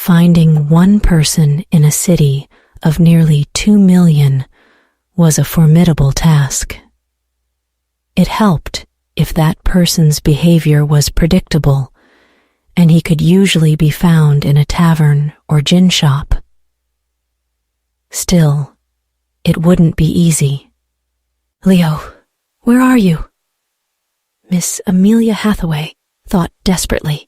finding one person in a city of nearly 2 million was a formidable task. It helped if that person's behavior was predictable, and he could usually be found in a tavern or gin shop. Still, it wouldn't be easy. "Leo, where are you?" Miss Amelia Hathaway thought desperately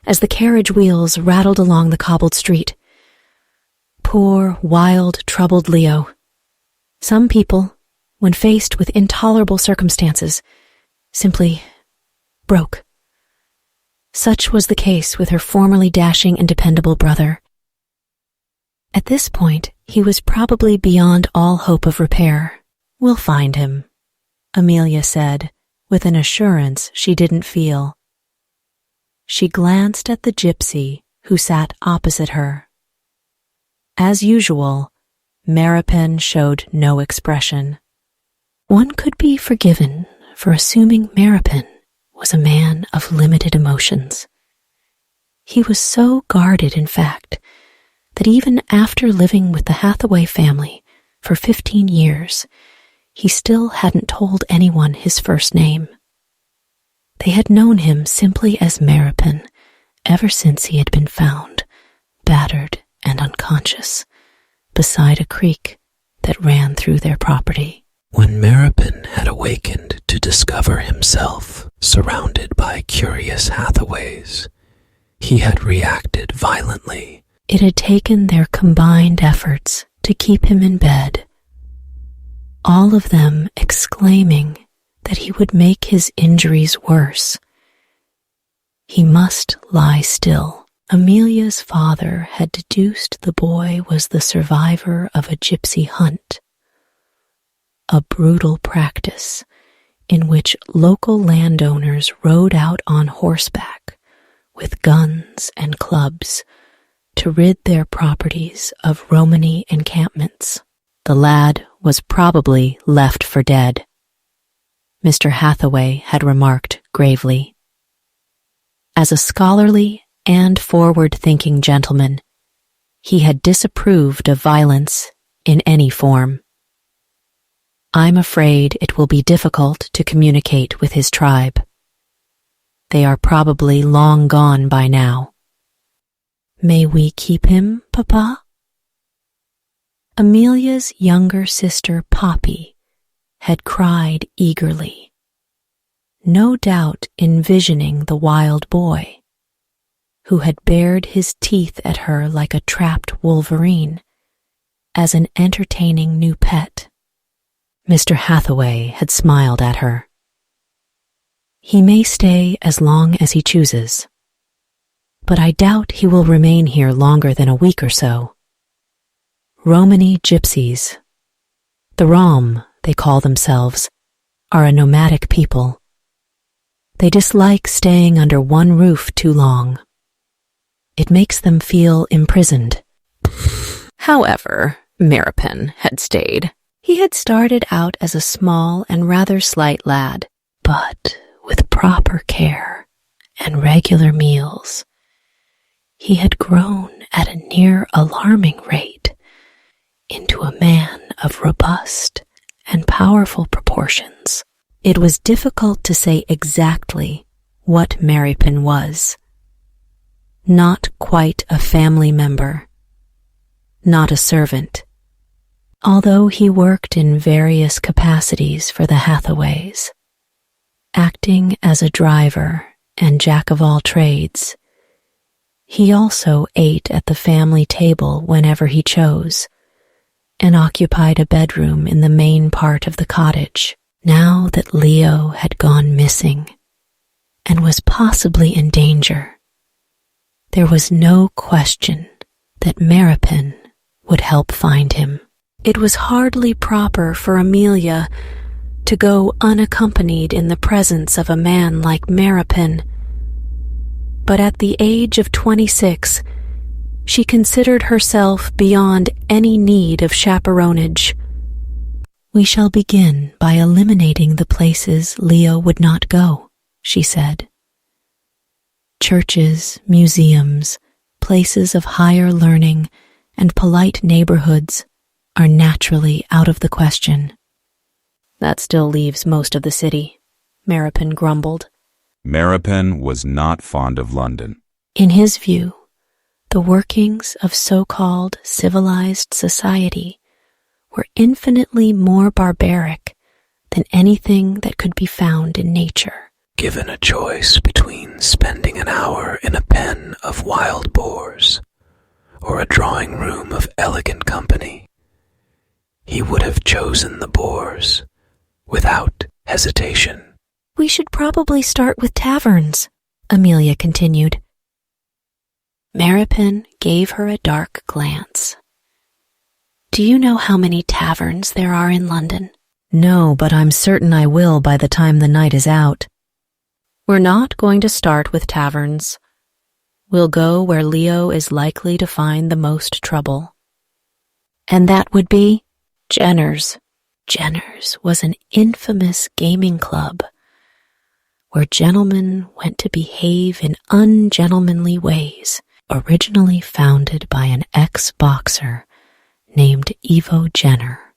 as the carriage wheels rattled along the cobbled street. Poor, wild, troubled Leo. Some people, when faced with intolerable circumstances, simply broke. Such was the case with her formerly dashing and dependable brother. At this point, he was probably beyond all hope of repair. "We'll find him," Amelia said, with an assurance she didn't feel. She glanced at the gypsy who sat opposite her. As usual, Maripin showed no expression. One could be forgiven for assuming Maripin was a man of limited emotions. He was so guarded, in fact, that even after living with the Hathaway family for 15 years, he still hadn't told anyone his first name. They had known him simply as Maripin ever since he had been found, battered and unconscious, beside a creek that ran through their property. When Maripin had awakened to discover himself surrounded by curious Hathaways, he had reacted violently. It had taken their combined efforts to keep him in bed, all of them exclaiming that he would make his injuries worse. He must lie still. Amelia's father had deduced the boy was the survivor of a gypsy hunt, a brutal practice in which local landowners rode out on horseback with guns and clubs to rid their properties of Romany encampments. The lad was probably left for dead, Mr. Hathaway had remarked gravely. As a scholarly and forward-thinking gentleman, he had disapproved of violence in any form. "I'm afraid it will be difficult to communicate with his tribe. They are probably long gone by now." "May we keep him, Papa?" Amelia's younger sister, Poppy, had cried eagerly, no doubt envisioning the wild boy, who had bared his teeth at her like a trapped wolverine, as an entertaining new pet. Mr. Hathaway had smiled at her. "He may stay as long as he chooses, but I doubt he will remain here longer than a week or so. Romany gypsies, the Rom, they call themselves, are a nomadic people. They dislike staying under one roof too long. It makes them feel imprisoned." However, Maripin had stayed. He had started out as a small and rather slight lad, but with proper care and regular meals, he had grown at a near alarming rate into a man of robust and powerful proportions. It was difficult to say exactly what Maripin was. Not quite a family member, not a servant, although he worked in various capacities for the Hathaways, acting as a driver and jack of all trades. He also ate at the family table whenever he chose, and occupied a bedroom in the main part of the cottage. Now that Leo had gone missing and was possibly in danger, there was no question that Maripin would help find him. It was hardly proper for Amelia to go unaccompanied in the presence of a man like Maripin, but at the age of 26, she considered herself beyond any need of chaperonage. "We shall begin by eliminating the places Leo would not go," she said. "Churches, museums, places of higher learning and polite neighborhoods are naturally out of the question. That still leaves most of the city, Maripin grumbled. Maripin was not fond of London. In his view, the workings of so-called civilized society were infinitely more barbaric than anything that could be found in nature. Given a choice between spending an hour in a pen of wild boars or a drawing room of elegant company, he would have chosen the boars without hesitation. We should probably start with taverns, Amelia continued. Maripin gave her a dark glance. Do you know how many taverns there are in London? No, but I'm certain I will by the time the night is out. We're not going to start with taverns. We'll go where Leo is likely to find the most trouble. And that would be Jenner's. Jenner's was an infamous gaming club where gentlemen went to behave in ungentlemanly ways, originally founded by an ex-boxer named Ivo Jenner.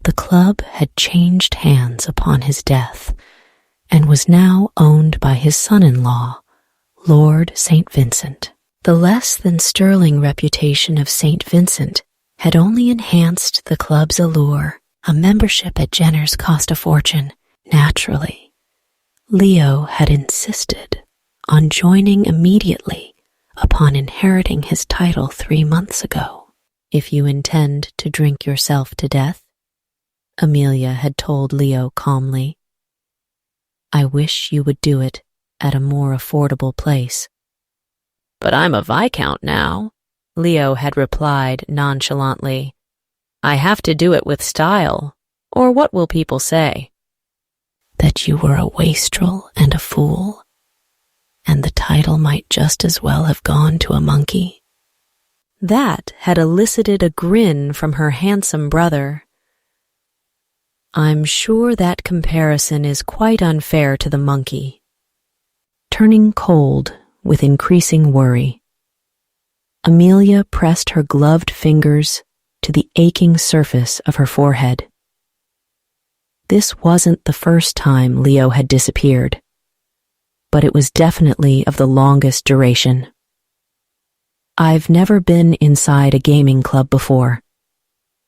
The club had changed hands upon his death and was now owned by his son-in-law, Lord St. Vincent. The less than sterling reputation of St. Vincent had only enhanced the club's allure. A membership at Jenner's cost a fortune. Naturally, Leo had insisted on joining immediately upon inheriting his title 3 months ago. If you intend to drink yourself to death, Amelia had told Leo calmly, I wish you would do it at a more affordable place. But I'm a viscount now, Leo had replied nonchalantly. I have to do it with style, or what will people say? That you were a wastrel and a fool, and the title might just as well have gone to a monkey. That had elicited a grin from her handsome brother. I'm sure that comparison is quite unfair to the monkey. Turning cold with increasing worry, Amelia pressed her gloved fingers to the aching surface of her forehead. This wasn't the first time Leo had disappeared, but it was definitely of the longest duration. I've never been inside a gaming club before.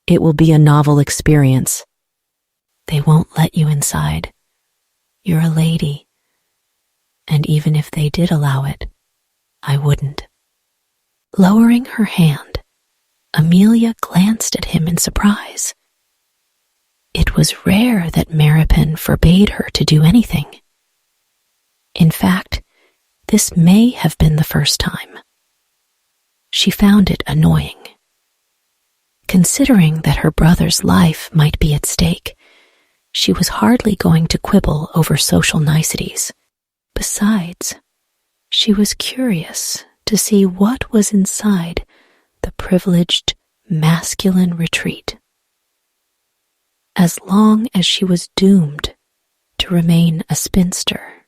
It will be a novel experience. They won't let you inside. You're a lady. And even if they did allow it, I wouldn't. Lowering her hand, Amelia glanced at him in surprise. It was rare that Maripin forbade her to do anything. In fact, this may have been the first time. She found it annoying. Considering that her brother's life might be at stake, she was hardly going to quibble over social niceties. Besides, she was curious to see what was inside the privileged masculine retreat. As long as she was doomed to remain a spinster,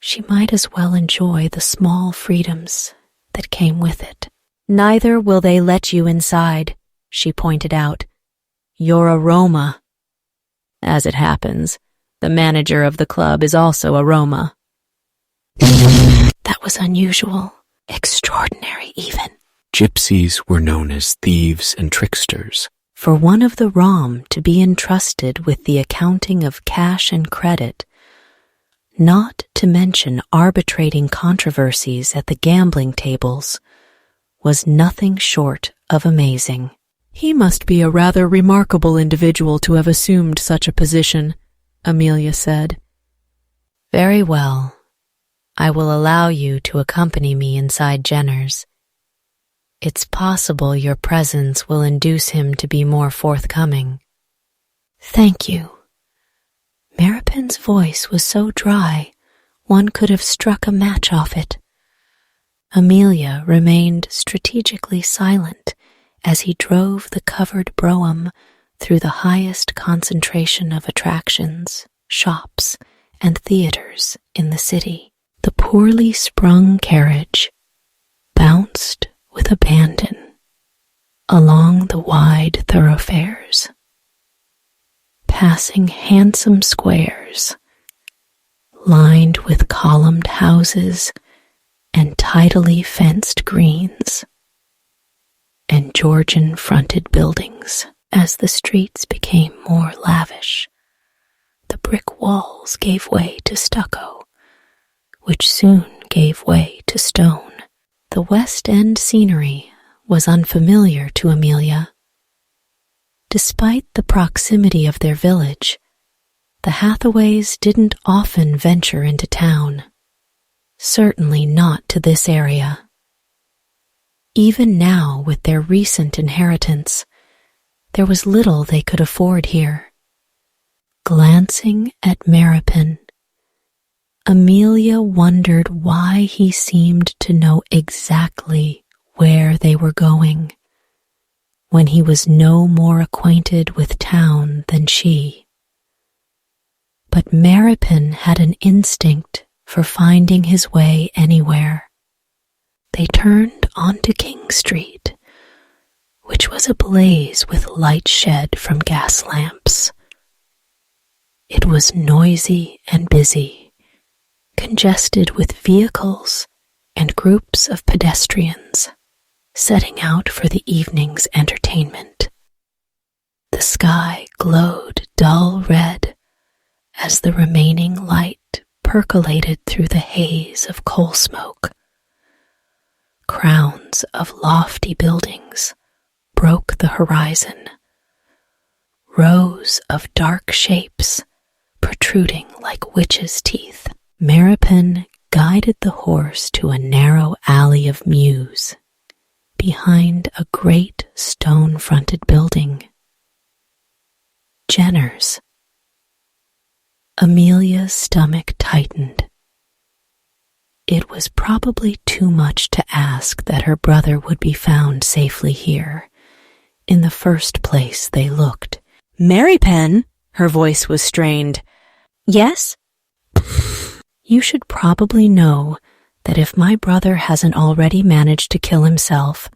she might as well enjoy the small freedoms that came with it. Neither will they let you inside, she pointed out. You're a Roma. As it happens, the manager of the club is also a Roma. That was unusual, extraordinary even. Gypsies were known as thieves and tricksters. For one of the Rom to be entrusted with the accounting of cash and credit, not to mention arbitrating controversies at the gambling tables, was nothing short of amazing. He must be a rather remarkable individual to have assumed such a position, Amelia said. Very well. I will allow you to accompany me inside Jenner's. It's possible your presence will induce him to be more forthcoming. Thank you. Maripin's voice was so dry, one could have struck a match off it. Amelia remained strategically silent as he drove the covered brougham through the highest concentration of attractions, shops, and theaters in the city. The poorly sprung carriage bounced with abandon along the wide thoroughfares, passing handsome squares lined with columned houses and tidily fenced greens, and Georgian-fronted buildings. As the streets became more lavish, the brick walls gave way to stucco, which soon gave way to stone. The West End scenery was unfamiliar to Amelia. Despite the proximity of their village, the Hathaways didn't often venture into town, certainly not to this area. Even now, with their recent inheritance, there was little they could afford here. Glancing at Maripin, Amelia wondered why he seemed to know exactly where they were going, when he was no more acquainted with town than she. But Maripin had an instinct for finding his way anywhere. They turned onto King Street, which was ablaze with light shed from gas lamps. It was noisy and busy, congested with vehicles and groups of pedestrians setting out for the evening's entertainment. The sky glowed dull red as the remaining light percolated through the haze of coal smoke. Crowns of lofty buildings broke the horizon, rows of dark shapes protruding like witches' teeth. Maripin guided the horse to a narrow alley of mews behind a great stone-fronted building. Jenner's. Amelia's stomach tightened. It was probably too much to ask that her brother would be found safely here. In the first place they looked. "Maripin," her voice was strained. "Yes?" You should probably know that if my brother hasn't already managed to kill himself,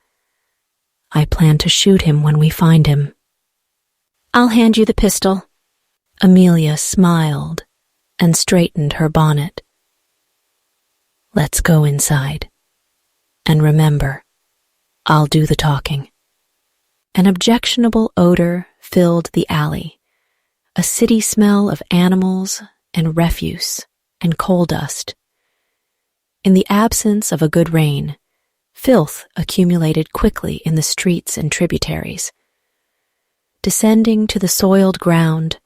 I plan to shoot him when we find him. "I'll hand you the pistol." Amelia smiled and straightened her bonnet. Let's go inside. And remember, I'll do the talking. An objectionable odor filled the alley, a city smell of animals and refuse and coal dust. In the absence of a good rain, filth accumulated quickly in the streets and tributaries. Descending to the soiled ground,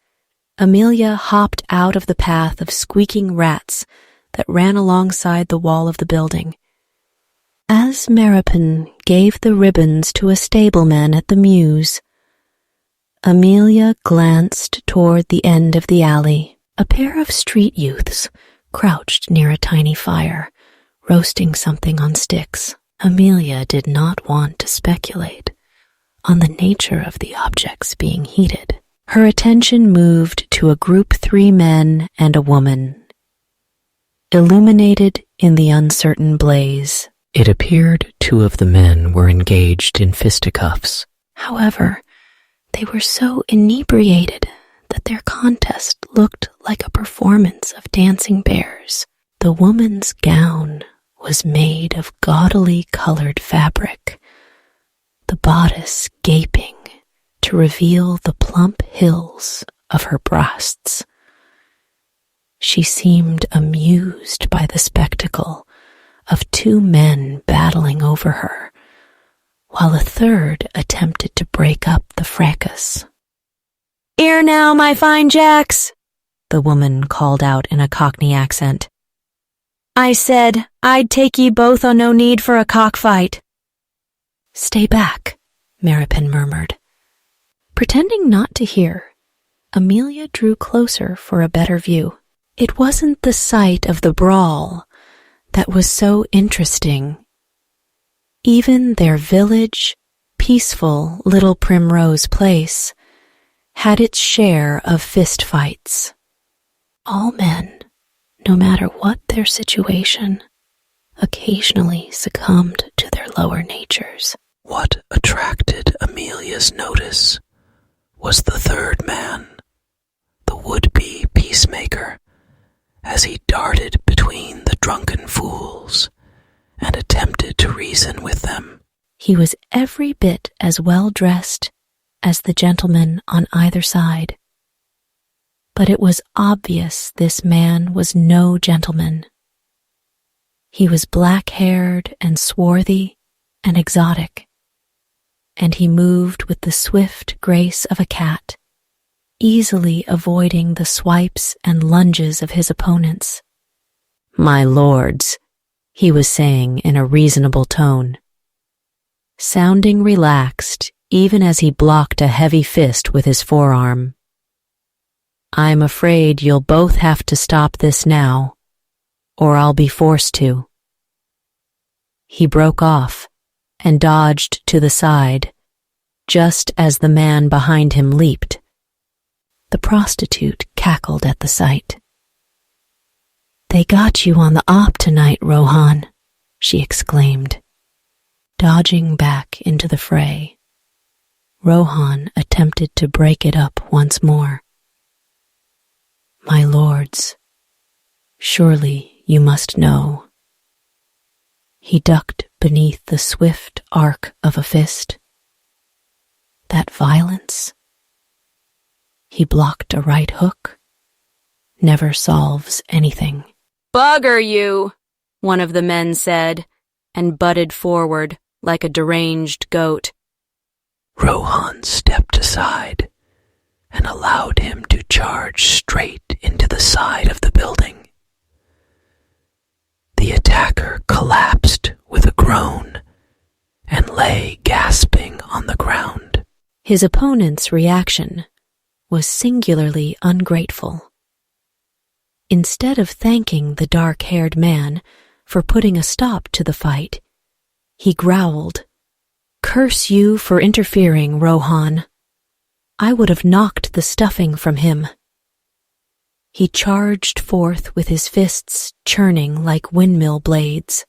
Amelia hopped out of the path of squeaking rats that ran alongside the wall of the building. As Maripin gave the ribbons to a stableman at the mews, Amelia glanced toward the end of the alley. A pair of street youths crouched near a tiny fire, roasting something on sticks. Amelia did not want to speculate on the nature of the objects being heated. Her attention moved to a group 3 men and a woman. Illuminated in the uncertain blaze, it appeared 2 of the men were engaged in fisticuffs. However, they were so inebriated that their contest looked like a performance of dancing bears. The woman's gown was made of gaudily colored fabric, the bodice gaping to reveal the plump hills of her breasts. She seemed amused by the spectacle of 2 men battling over her, while a third attempted to break up the fracas. "Here now, my fine jacks," the woman called out in a Cockney accent. "I said I'd take ye both on no need for a cockfight." "Stay back," Maripin murmured. Pretending not to hear, Amelia drew closer for a better view. It wasn't the sight of the brawl that was so interesting. Even their village, peaceful little Primrose Place, had its share of fistfights. All men, no matter what their situation, occasionally succumbed to lower natures. What attracted Amelia's notice was the third man, the would-be peacemaker, as he darted between the drunken fools and attempted to reason with them. He was every bit as well dressed as the gentleman on either side. But it was obvious this man was no gentleman. He was black-haired and swarthy and exotic, and he moved with the swift grace of a cat, easily avoiding the swipes and lunges of his opponents. "My lords," he was saying in a reasonable tone, sounding relaxed even as he blocked a heavy fist with his forearm. "I'm afraid you'll both have to stop this now, or I'll be forced to." He broke off and dodged to the side, just as the man behind him leaped. The prostitute cackled at the sight. "They got you on the op tonight, Rohan," she exclaimed, dodging back into the fray. Rohan attempted to break it up once more. "My lords, surely you must know." He ducked beneath the swift arc of a fist. That violence? He blocked a right hook. Never solves anything. "Bugger you," one of the men said, and butted forward like a deranged goat. Rohan stepped aside and allowed him to charge straight into the side of the building. The attacker collapsed with a groan and lay gasping on the ground. His opponent's reaction was singularly ungrateful. Instead of thanking the dark-haired man for putting a stop to the fight, he growled, "Curse you for interfering, Rohan. I would have knocked the stuffing from him." He charged forth with his fists churning like windmill blades.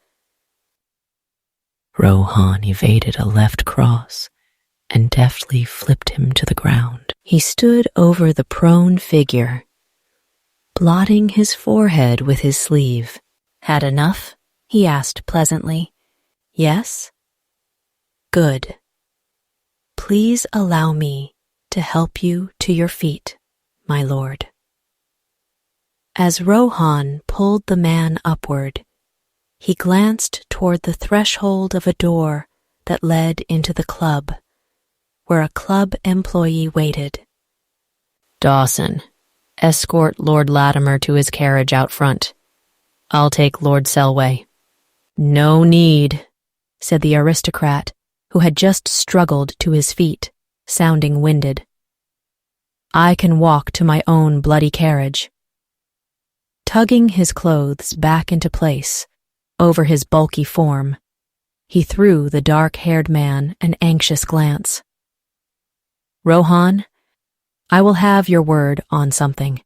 Rohan evaded a left cross and deftly flipped him to the ground. He stood over the prone figure, blotting his forehead with his sleeve. "Had enough?" he asked pleasantly. "Yes? Good. Please allow me to help you to your feet, my lord." As Rohan pulled the man upward, he glanced toward the threshold of a door that led into the club, where a club employee waited. "Dawson, escort Lord Latimer to his carriage out front. I'll take Lord Selway." "No need," said the aristocrat, who had just struggled to his feet, sounding winded. "I can walk to my own bloody carriage." Tugging his clothes back into place over his bulky form, he threw the dark-haired man an anxious glance. "Rohan, I will have your word on something."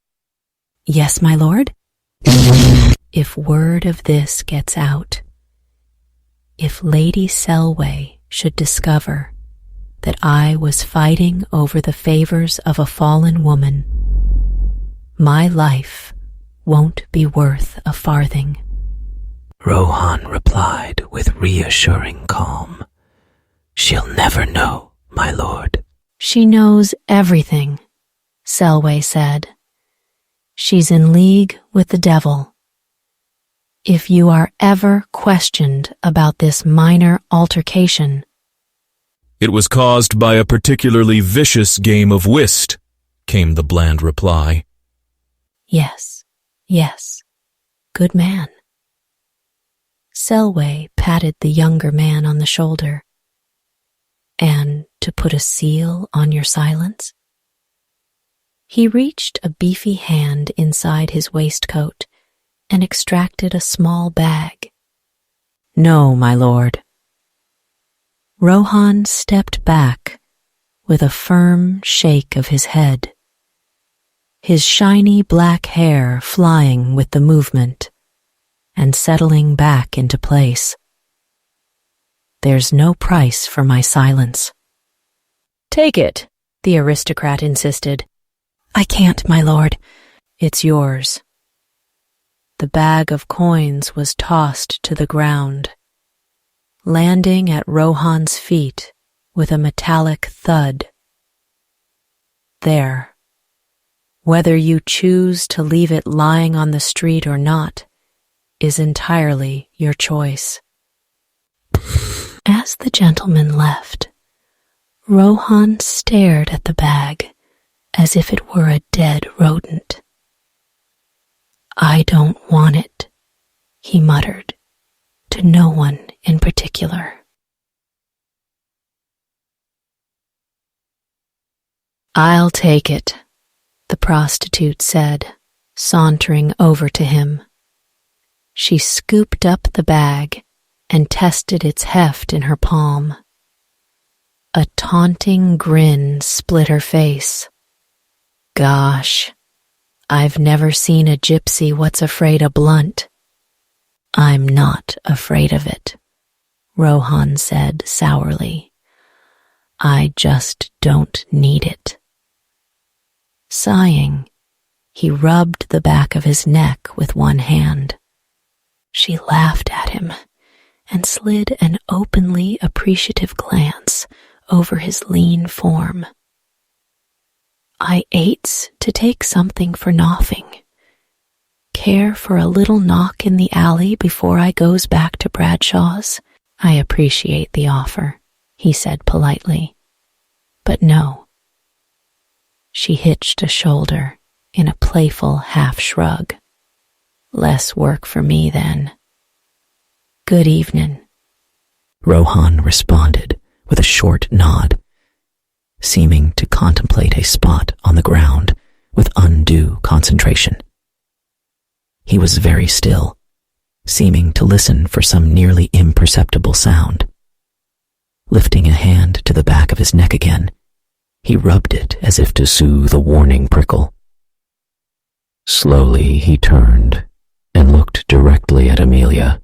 "Yes, my lord?" "If word of this gets out, if Lady Selway should discover that I was fighting over the favors of a fallen woman, my life won't be worth a farthing." Rohan replied with reassuring calm. "She'll never know, my lord." "She knows everything," Selway said. "She's in league with the devil. If you are ever questioned about this minor altercation—" "It was caused by a particularly vicious game of whist," came the bland reply. "Yes, yes, good man." Selway patted the younger man on the shoulder. "And to put a seal on your silence?" He reached a beefy hand inside his waistcoat and extracted a small bag. "No, my lord." Rohan stepped back with a firm shake of his head, his shiny black hair flying with the movement and settling back into place. There's no price for my silence. Take it, the aristocrat insisted. I can't, my lord. It's yours. The bag of coins was tossed to the ground, landing at Rohan's feet with a metallic thud. There. Whether you choose to leave it lying on the street or not is entirely your choice. As the gentleman left, Rohan stared at the bag as if it were a dead rodent. I don't want it, he muttered, to no one in particular. I'll take it, the prostitute said, sauntering over to him. She scooped up the bag and tested its heft in her palm. A taunting grin split her face. Gosh, I've never seen a gypsy what's afraid of blunt. I'm not afraid of it, Rohan said sourly. I just don't need it. Sighing, he rubbed the back of his neck with one hand. She laughed at him and slid an openly appreciative glance over his lean form. I ates to take something for nothing. Care for a little knock in the alley before I goes back to Bradshaw's? I appreciate the offer, he said politely. But no. She hitched a shoulder in a playful half shrug. Less work for me then. Good evening. Rohan responded with a short nod, seeming to contemplate a spot on the ground with undue concentration. He was very still, seeming to listen for some nearly imperceptible sound. Lifting a hand to the back of his neck again, he rubbed it as if to soothe a warning prickle. Slowly he turned and looked directly at Amelia.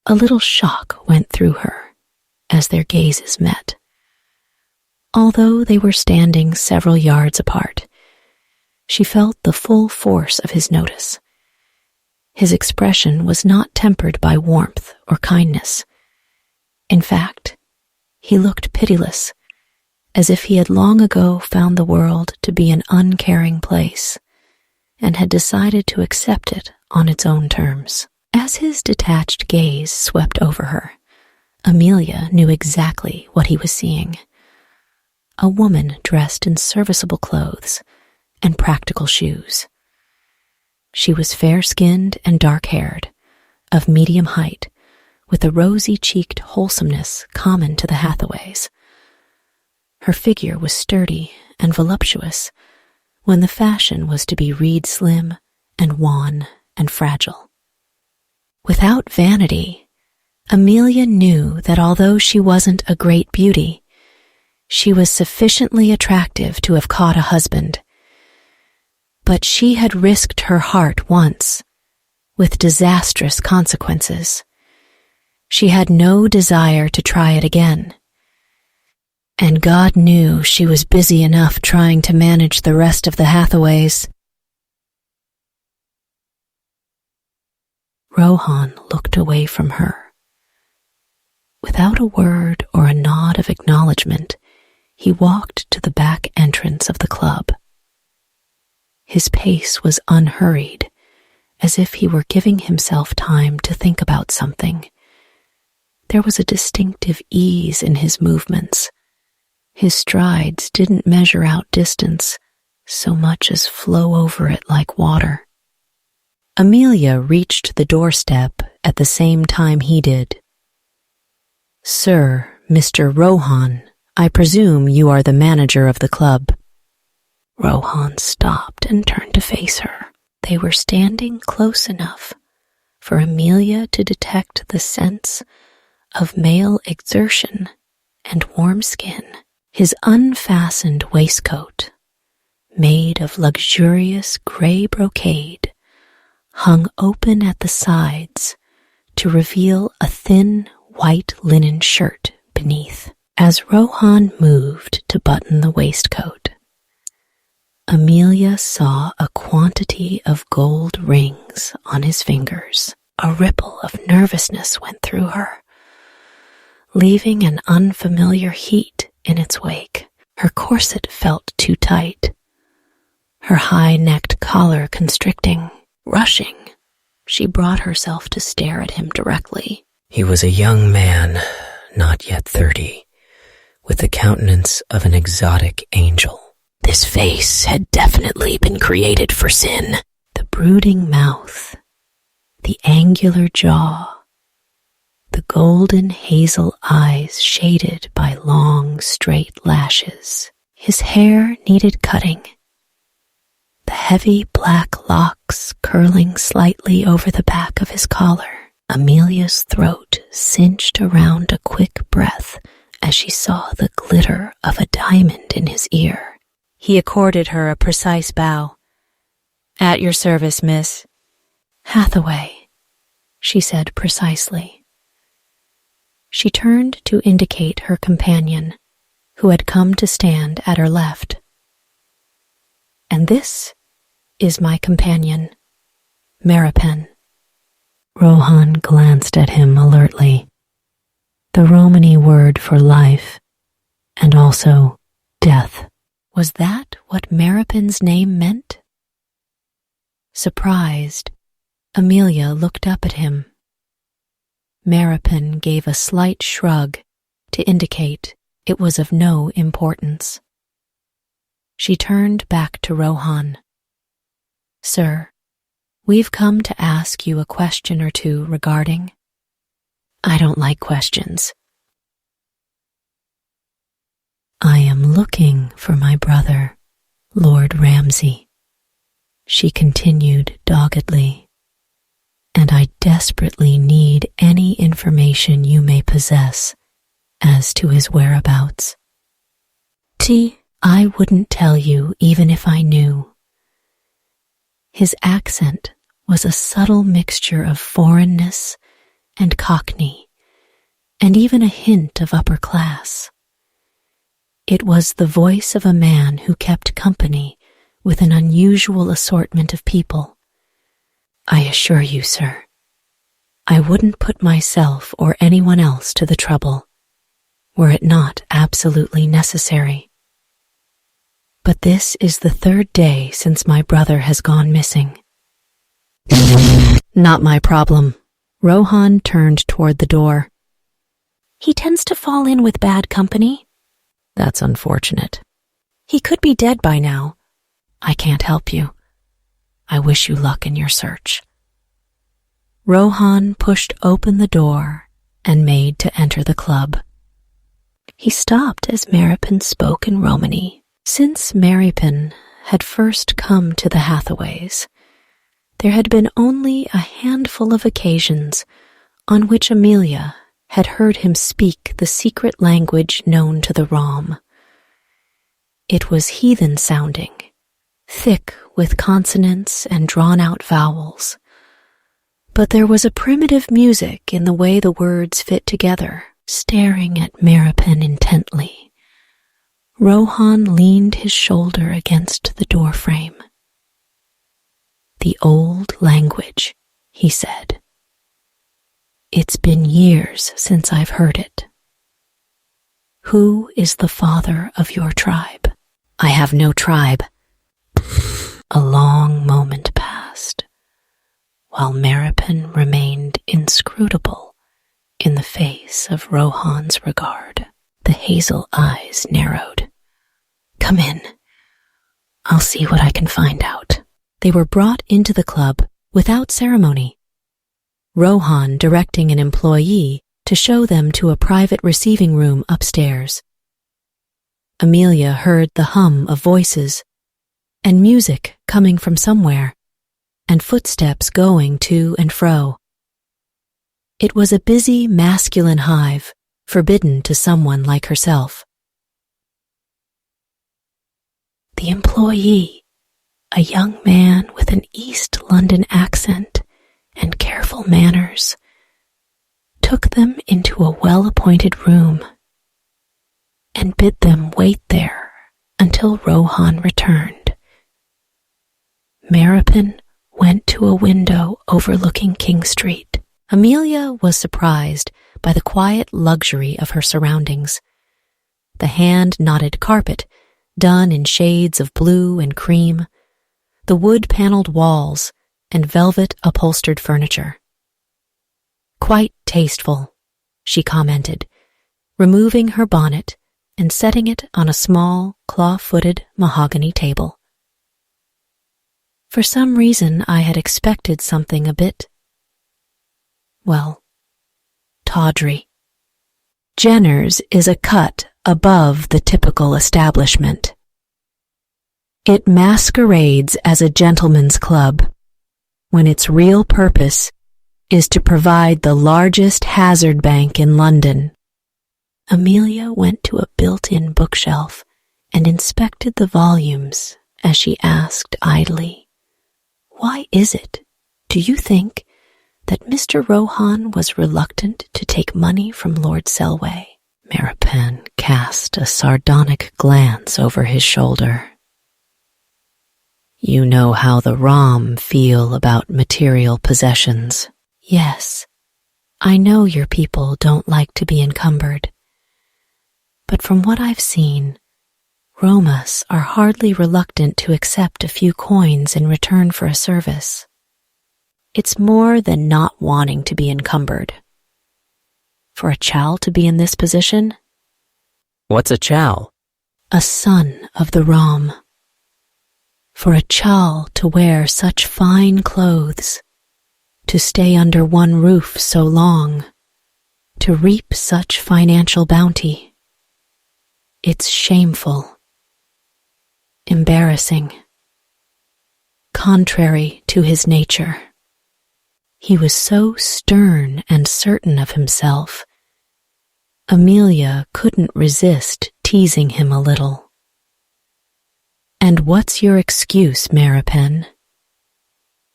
A little shock went through her as their gazes met. Although they were standing several yards apart, she felt the full force of his notice. His expression was not tempered by warmth or kindness. In fact, he looked pitiless, as if he had long ago found the world to be an uncaring place, and had decided to accept it on its own terms. As his detached gaze swept over her, Amelia knew exactly what he was seeing. A woman dressed in serviceable clothes and practical shoes. She was fair-skinned and dark-haired, of medium height, with the rosy-cheeked wholesomeness common to the Hathaways. Her figure was sturdy and voluptuous, when the fashion was to be reed slim and wan and fragile. Without vanity, Amelia knew that although she wasn't a great beauty, she was sufficiently attractive to have caught a husband. But she had risked her heart once, with disastrous consequences. She had no desire to try it again. And God knew she was busy enough trying to manage the rest of the Hathaways. Rohan looked away from her. Without a word or a nod of acknowledgement, he walked to the back entrance of the club. His pace was unhurried, as if he were giving himself time to think about something. There was a distinctive ease in his movements. His strides didn't measure out distance so much as flow over it like water. Amelia reached the doorstep at the same time he did. "Sir, Mr. Rohan, I presume you are the manager of the club." Rohan stopped and turned to face her. They were standing close enough for Amelia to detect the sense of male exertion and warm skin. His unfastened waistcoat, made of luxurious gray brocade, hung open at the sides to reveal a thin, white linen shirt beneath. As Rohan moved to button the waistcoat, Amelia saw a quantity of gold rings on his fingers. A ripple of nervousness went through her, leaving an unfamiliar heat in its wake. Her corset felt too tight, her high-necked collar constricting. Rushing, she brought herself to stare at him directly. He was a young man, not yet 30, with the countenance of an exotic angel. This face had definitely been created for sin. The brooding mouth, the angular jaw, the golden hazel eyes shaded by long, straight lashes. His hair needed cutting, the heavy black locks curling slightly over the back of his collar. Amelia's throat cinched around a quick breath as she saw the glitter of a diamond in his ear. He accorded her a precise bow. "At your service, miss." "Hathaway," she said precisely. She turned to indicate her companion, who had come to stand at her left. "And this is my companion, Meropen." Rohan glanced at him alertly. The Romany word for life, and also death. Was that what Meropen's name meant? Surprised, Amelia looked up at him. Meropen gave a slight shrug to indicate it was of no importance. She turned back to Rohan. "Sir, we've come to ask you a question or two regarding—" "I don't like questions." "I am looking for my brother, Lord Ramsay," she continued doggedly, "and I desperately need any information you may possess as to his whereabouts. I wouldn't tell you even if I knew." His accent was a subtle mixture of foreignness and Cockney, and even a hint of upper class. It was the voice of a man who kept company with an unusual assortment of people. "I assure you, sir, I wouldn't put myself or anyone else to the trouble, were it not absolutely necessary. But this is the 3rd day since my brother has gone missing." "Not my problem." Rohan turned toward the door. "He tends to fall in with bad company." "That's unfortunate. He could be dead by now. I can't help you. I wish you luck in your search." Rohan pushed open the door and made to enter the club. He stopped as Meropen spoke in Romany. Since Meropen had first come to the Hathaways, there had been only a handful of occasions on which Amelia had heard him speak the secret language known to the Rom. It was heathen-sounding, thick with consonants and drawn-out vowels, but there was a primitive music in the way the words fit together. Staring at Meropen intently, Rohan leaned his shoulder against the doorframe. "The old language," he said. "It's been years since I've heard it. Who is the father of your tribe?" "I have no tribe." A long moment passed, while Meropen remained inscrutable in the face of Rohan's regard. The hazel eyes narrowed. "Come in. I'll see what I can find out." They were brought into the club without ceremony, Rohan directing an employee to show them to a private receiving room upstairs. Amelia heard the hum of voices and music coming from somewhere, and footsteps going to and fro. It was a busy masculine hive, forbidden to someone like herself. The employee, a young man with an East London accent and careful manners, took them into a well-appointed room and bid them wait there until Rohan returned. Maripin went to a window overlooking King Street. Amelia was surprised by the quiet luxury of her surroundings. The hand-knotted carpet, done in shades of blue and cream, the wood-paneled walls, and velvet-upholstered furniture. "Quite tasteful," she commented, removing her bonnet and setting it on a small, claw-footed mahogany table. For some reason I had expected something a bit, well, tawdry. Jenner's is a cut above the typical establishment. It masquerades as a gentleman's club, when its real purpose is to provide the largest hazard bank in London. Amelia went to a built-in bookshelf and inspected the volumes as she asked idly, "Why is it, do you think, that Mr. Rohan was reluctant to take money from Lord Selway?" Maripin cast a sardonic glance over his shoulder. "You know how the Rom feel about material possessions." "Yes, I know your people don't like to be encumbered. But from what I've seen, Romas are hardly reluctant to accept a few coins in return for a service. It's more than not wanting to be encumbered. For a Chal to be in this position?" What's a Chal? "A son of the Rom. For a Chal to wear such fine clothes, to stay under one roof so long, to reap such financial bounty. It's shameful, embarrassing, contrary to his nature." He was so stern and certain of himself, Amelia couldn't resist teasing him a little. "And what's your excuse, Maripin?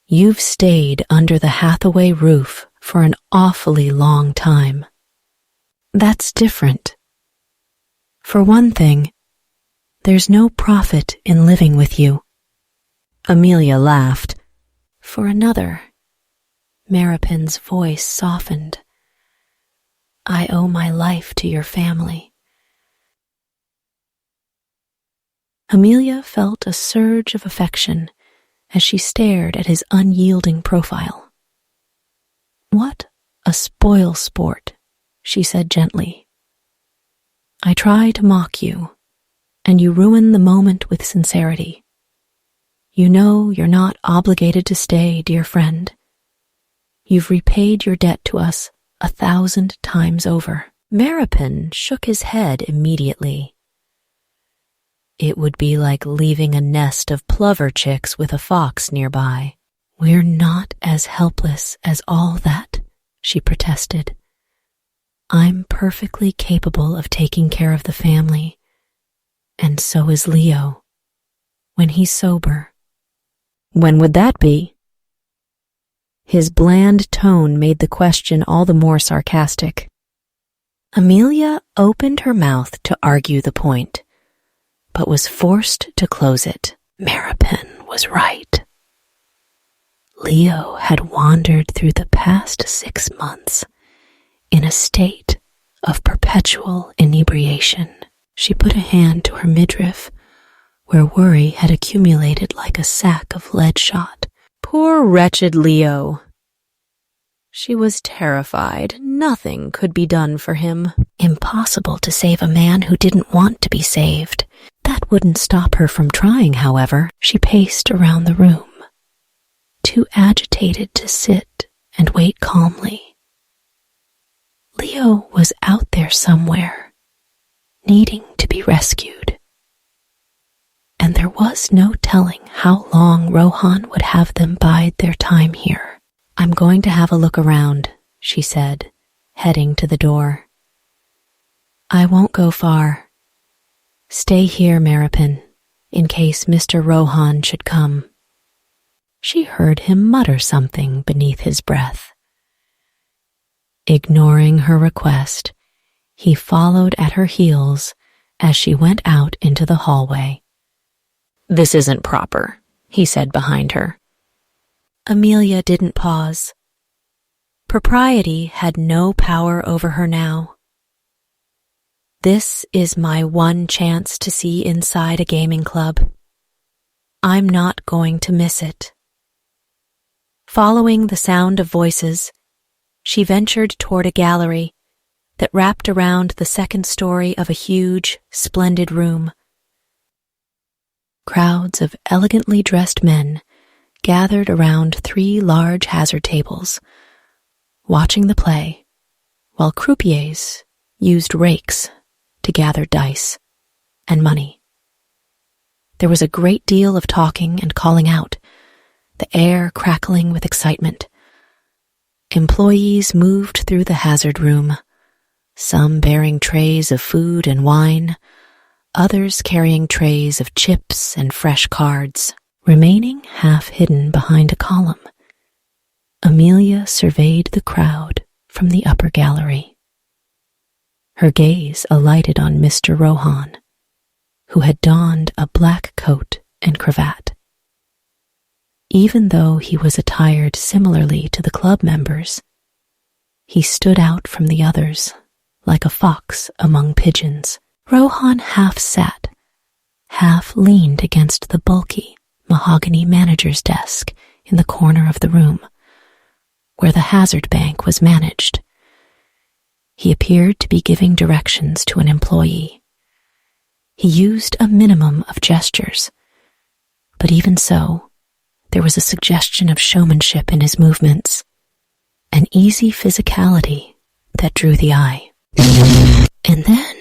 You've stayed under the Hathaway roof for an awfully long time. That's different. For one thing, there's no profit in living with you." Amelia laughed. For another, Maripin's voice softened, "I owe my life to your family." Amelia felt a surge of affection as she stared at his unyielding profile. "What a spoil sport," she said gently. "I try to mock you, and you ruin the moment with sincerity. You know you're not obligated to stay, dear friend. You've repaid your debt to us 1,000 times over." Maripin shook his head immediately. "It would be like leaving a nest of plover chicks with a fox nearby." "We're not as helpless as all that," she protested. "I'm perfectly capable of taking care of the family, and so is Leo, when he's sober." "When would that be?" His bland tone made the question all the more sarcastic. Amelia opened her mouth to argue the point, but was forced to close it. Maripin was right. Leo had wandered through the past 6 months in a state of perpetual inebriation. She put a hand to her midriff, where worry had accumulated like a sack of lead shot. Poor wretched Leo. She was terrified. Nothing could be done for him. Impossible to save a man who didn't want to be saved. That wouldn't stop her from trying, however. She paced around the room, too agitated to sit and wait calmly. Leo was out there somewhere, needing to be rescued. And there was no telling how long Rohan would have them bide their time here. "I'm going to have a look around," she said, heading to the door. "I won't go far. Stay here, Maripin, in case Mr. Rohan should come." She heard him mutter something beneath his breath. Ignoring her request, he followed at her heels as she went out into the hallway. "This isn't proper," he said behind her. Amelia didn't pause. Propriety had no power over her now. "This is my one chance to see inside a gaming club. I'm not going to miss it." Following the sound of voices, she ventured toward a gallery that wrapped around the second story of a huge, splendid room. Crowds of elegantly dressed men gathered around 3 large hazard tables, watching the play, while croupiers used rakes to gather dice and money. There was a great deal of talking and calling out, the air crackling with excitement. Employees moved through the hazard room, some bearing trays of food and wine, others carrying trays of chips and fresh cards. Remaining half hidden behind a column, Amelia surveyed the crowd from the upper gallery. Her gaze alighted on Mr. Rohan, who had donned a black coat and cravat. Even though he was attired similarly to the club members, he stood out from the others like a fox among pigeons. Rohan half sat, half leaned against the bulky mahogany manager's desk in the corner of the room, where the hazard bank was managed. He appeared to be giving directions to an employee. He used a minimum of gestures, but even so, there was a suggestion of showmanship in his movements, an easy physicality that drew the eye. And then,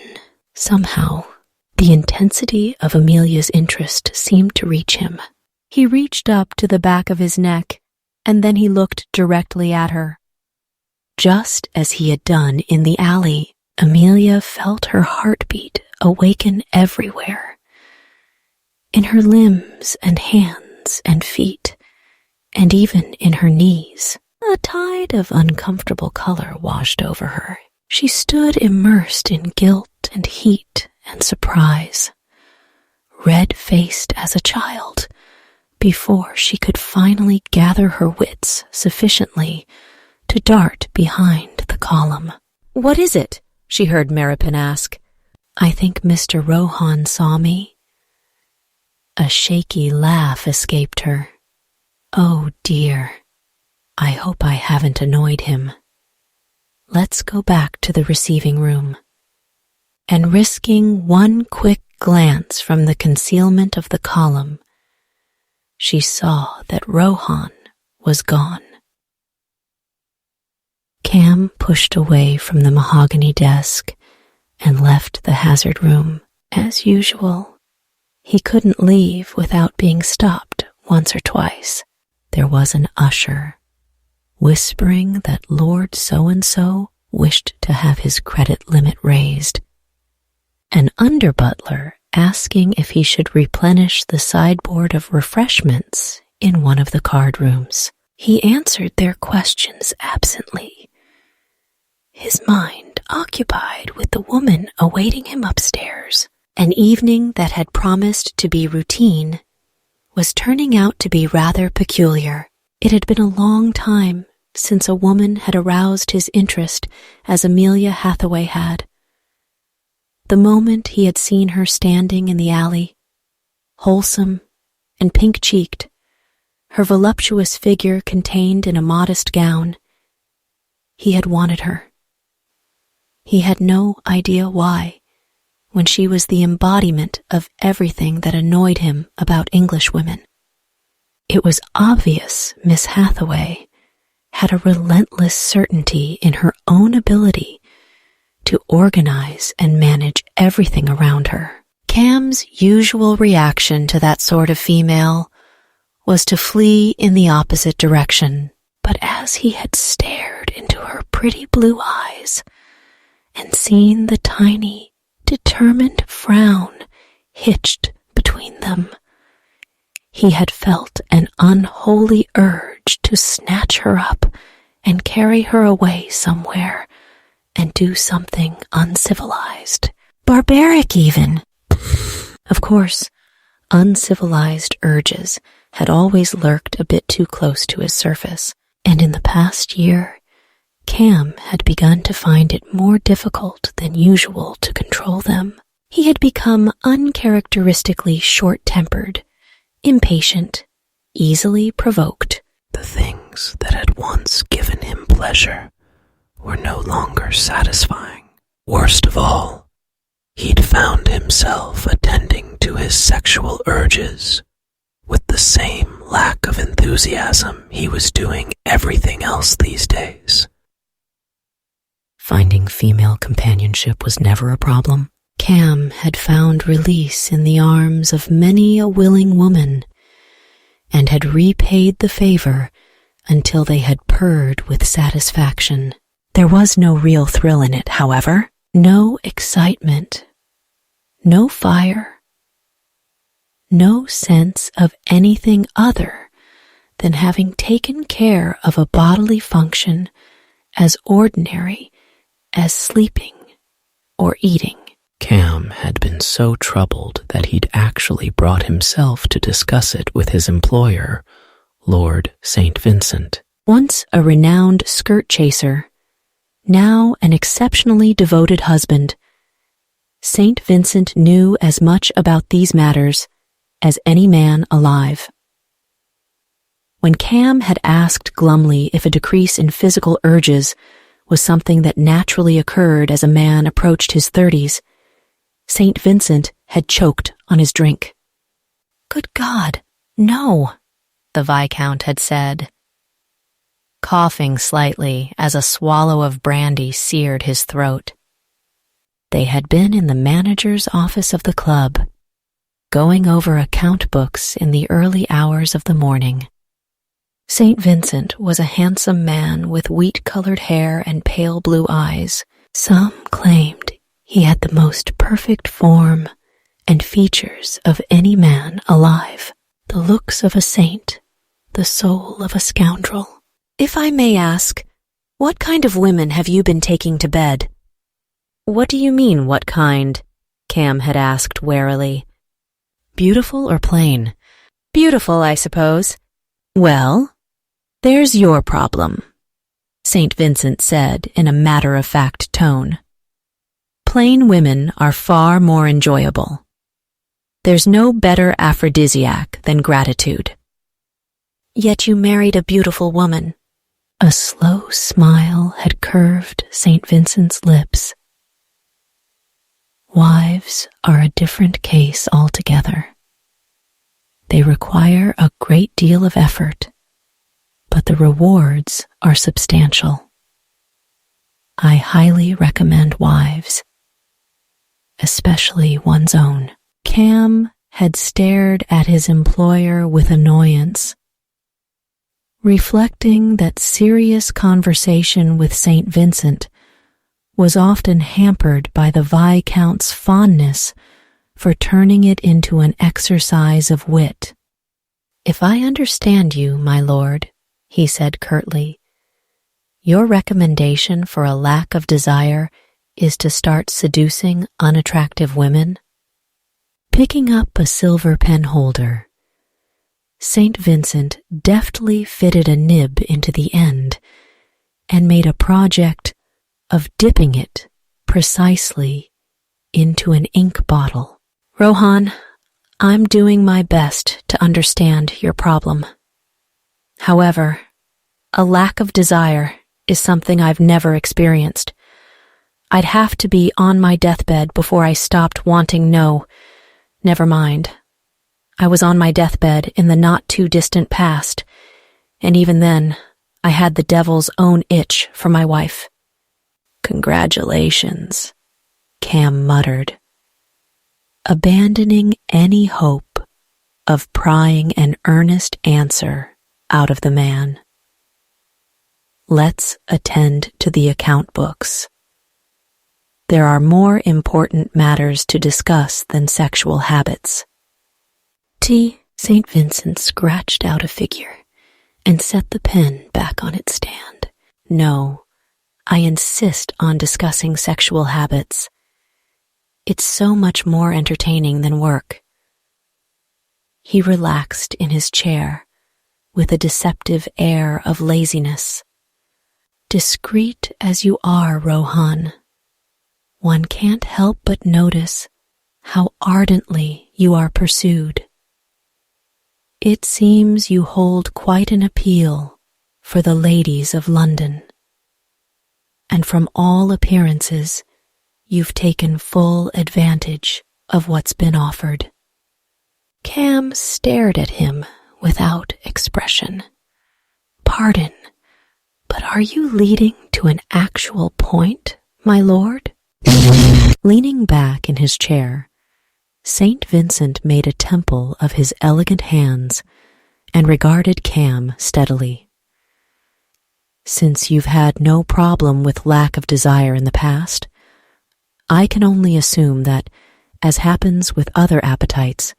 somehow, the intensity of Amelia's interest seemed to reach him. He reached up to the back of his neck, and then he looked directly at her. Just as he had done in the alley, Amelia felt her heartbeat awaken everywhere. In her limbs and hands and feet, and even in her knees. A tide of uncomfortable color washed over her. She stood immersed in guilt and heat and surprise, red-faced as a child, before she could finally gather her wits sufficiently to dart behind the column. "What is it?" she heard Maripin ask. "I think Mr. Rohan saw me." A shaky laugh escaped her. "Oh dear, I hope I haven't annoyed him. Let's go back to the receiving room." And risking one quick glance from the concealment of the column, she saw that Rohan was gone. Cam pushed away from the mahogany desk and left the hazard room. As usual, he couldn't leave without being stopped once or twice. There was an usher whispering that Lord So-and-so wished to have his credit limit raised, an under-butler asking if he should replenish the sideboard of refreshments in one of the card rooms. He answered their questions absently, his mind occupied with the woman awaiting him upstairs. An evening that had promised to be routine was turning out to be rather peculiar. It had been a long time since a woman had aroused his interest as Amelia Hathaway had. The moment he had seen her standing in the alley, wholesome and pink-cheeked, her voluptuous figure contained in a modest gown, he had wanted her. He had no idea why, when she was the embodiment of everything that annoyed him about English women. It was obvious Miss Hathaway had a relentless certainty in her own ability to organize and manage everything around her. Cam's usual reaction to that sort of female was to flee in the opposite direction, but as he had stared into her pretty blue eyes and seen the tiny, determined frown hitched between them, he had felt an unholy urge to snatch her up and carry her away somewhere and do something uncivilized, barbaric even. Of course, uncivilized urges had always lurked a bit too close to his surface, and in the past year, Cam had begun to find it more difficult than usual to control them. He had become uncharacteristically short-tempered, impatient, easily provoked. The things that had once given him pleasure were no longer satisfying. Worst of all, he'd found himself attending to his sexual urges with the same lack of enthusiasm he was doing everything else these days. Finding female companionship was never a problem. Cam had found release in the arms of many a willing woman and had repaid the favor until they had purred with satisfaction. There was no real thrill in it, however. No excitement. No fire. No sense of anything other than having taken care of a bodily function as ordinary as sleeping or eating. Cam had been so troubled that he'd actually brought himself to discuss it with his employer, Lord St. Vincent. Once a renowned skirt chaser, now an exceptionally devoted husband, St. Vincent knew as much about these matters as any man alive. When Cam had asked glumly if a decrease in physical urges was something that naturally occurred as a man approached his 30s, St. Vincent had choked on his drink. "Good God, no," the Viscount had said, coughing slightly as a swallow of brandy seared his throat. They had been in the manager's office of the club, going over account books in the early hours of the morning. St. Vincent was a handsome man with wheat-colored hair and pale blue eyes. Some claimed he had the most perfect form and features of any man alive, the looks of a saint, the soul of a scoundrel. "If I may ask, what kind of women have you been taking to bed?" "What do you mean, what kind?" Cam had asked warily. "Beautiful or plain?" "Beautiful, I suppose." "Well, there's your problem," St. Vincent said in a matter-of-fact tone. "Plain women are far more enjoyable. There's no better aphrodisiac than gratitude." "Yet you married a beautiful woman." A slow smile had curved St. Vincent's lips. Wives are a different case altogether. They require a great deal of effort, but the rewards are substantial. I highly recommend wives, especially one's own. Cam had stared at his employer with annoyance, reflecting that serious conversation with St. Vincent was often hampered by the Viscount's fondness for turning it into an exercise of wit. "If I understand you, my lord," he said curtly, "your recommendation for a lack of desire is to start seducing unattractive women?" Picking up a silver pen holder, St. Vincent deftly fitted a nib into the end and made a project of dipping it precisely into an ink bottle. "Rohan, I'm doing my best to understand your problem. However, a lack of desire is something I've never experienced. I'd have to be on my deathbed before I stopped wanting never mind. I was on my deathbed in the not-too-distant past, and even then, I had the devil's own itch for my wife." "Congratulations," Cam muttered, abandoning any hope of prying an earnest answer out of the man. "Let's attend to the account books. There are more important matters to discuss than sexual habits." St. Vincent scratched out a figure and set the pen back on its stand. No, I insist on discussing sexual habits. It's so much more entertaining than work. He relaxed in his chair with a deceptive air of laziness. Discreet as you are, Rohan, one can't help but notice how ardently you are pursued. It seems you hold quite an appeal for the ladies of London. And from all appearances, you've taken full advantage of what's been offered. Cam stared at him without expression. Pardon, but are you leading to an actual point, my lord? Leaning back in his chair, St. Vincent made a temple of his elegant hands and regarded Cam steadily. Since you've had no problem with lack of desire in the past, I can only assume that, as happens with other appetites,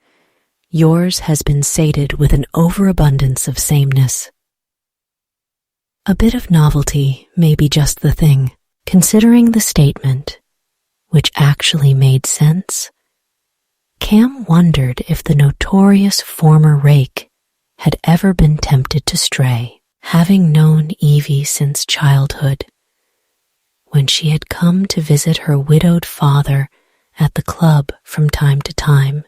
yours has been sated with an overabundance of sameness. A bit of novelty may be just the thing. Considering the statement, which actually made sense, Cam wondered if the notorious former rake had ever been tempted to stray, having known Evie since childhood, when she had come to visit her widowed father at the club from time to time.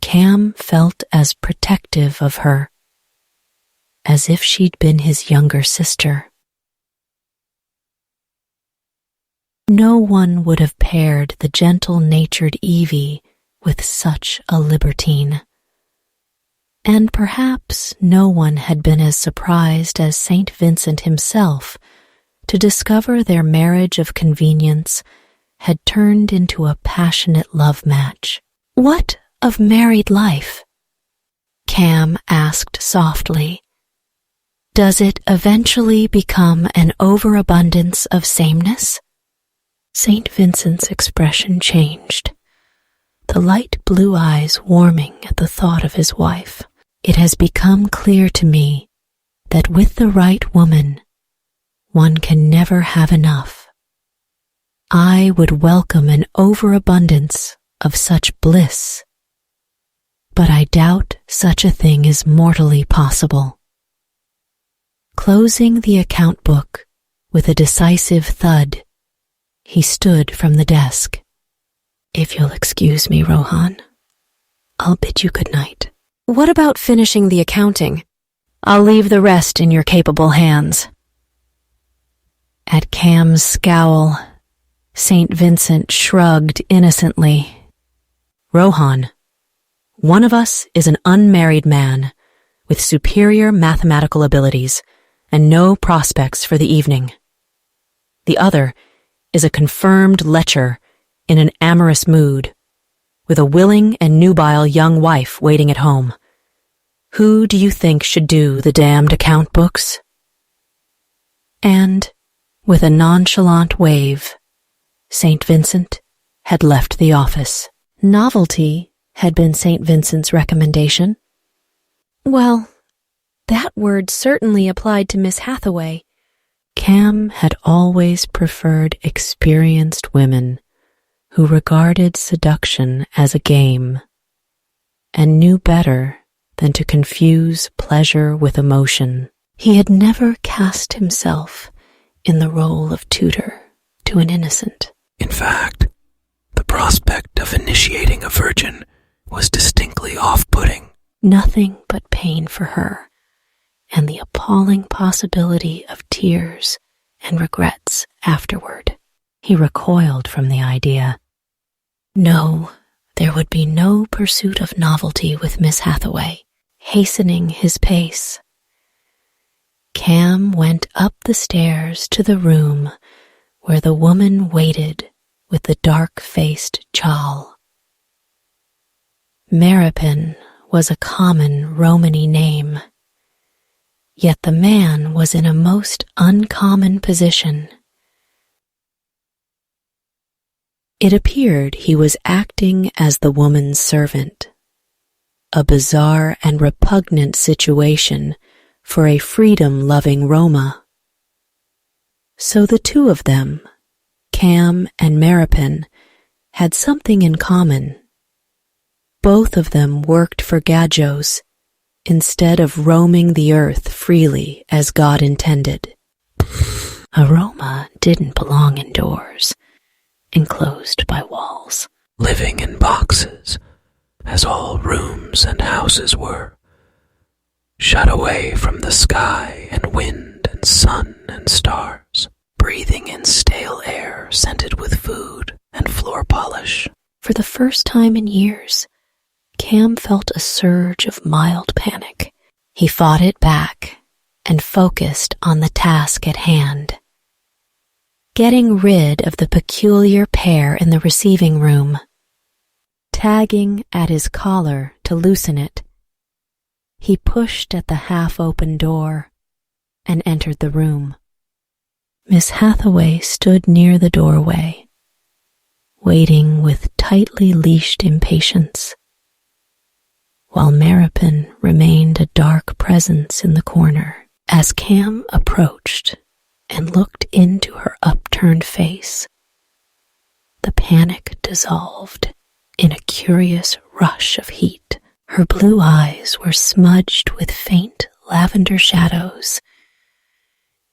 Cam felt as protective of her as if she'd been his younger sister. No one would have paired the gentle-natured Evie with such a libertine. And perhaps no one had been as surprised as St. Vincent himself to discover their marriage of convenience had turned into a passionate love match. "What of married life?" Cam asked softly. "Does it eventually become an overabundance of sameness?" St. Vincent's expression changed, the light blue eyes warming at the thought of his wife. "It has become clear to me that with the right woman, one can never have enough. I would welcome an overabundance of such bliss, but I doubt such a thing is mortally possible." Closing the account book with a decisive thud, he stood from the desk. "If you'll excuse me, Rohan, I'll bid you good night." "What about finishing the accounting? I'll leave the rest in your capable hands." At Cam's scowl, St. Vincent shrugged innocently. "Rohan, one of us is an unmarried man with superior mathematical abilities and no prospects for the evening. The other is a confirmed lecher in an amorous mood, with a willing and nubile young wife waiting at home. Who do you think should do the damned account books?" And, with a nonchalant wave, St. Vincent had left the office. Novelty had been St. Vincent's recommendation. Well, that word certainly applied to Miss Hathaway. Cam had always preferred experienced women who regarded seduction as a game and knew better than to confuse pleasure with emotion. He had never cast himself in the role of tutor to an innocent. In fact, the prospect of initiating a virgin was distinctly off-putting. Nothing but pain for her, and the appalling possibility of tears and regrets afterward. He recoiled from the idea. No, there would be no pursuit of novelty with Miss Hathaway. Hastening his pace, Cam went up the stairs to the room where the woman waited with the dark-faced chal. Maripin was a common Romany name, yet the man was in a most uncommon position. It appeared he was acting as the woman's servant, a bizarre and repugnant situation for a freedom-loving Roma. So the two of them, Cam and Maripin, had something in common. Both of them worked for Gajos instead of roaming the earth freely as God intended. Aroma didn't belong indoors, enclosed by walls. Living in boxes, as all rooms and houses were, shut away from the sky and wind and sun and stars, breathing in stale air scented with food and floor polish. For the first time in years, Cam felt a surge of mild panic. He fought it back and focused on the task at hand. Getting rid of the peculiar pair in the receiving room. Tagging at his collar to loosen it, he pushed at the half-open door and entered the room. Miss Hathaway stood near the doorway, waiting with tightly leashed impatience, while Maripin remained a dark presence in the corner. As Cam approached and looked into her upturned face, the panic dissolved in a curious rush of heat. Her blue eyes were smudged with faint lavender shadows,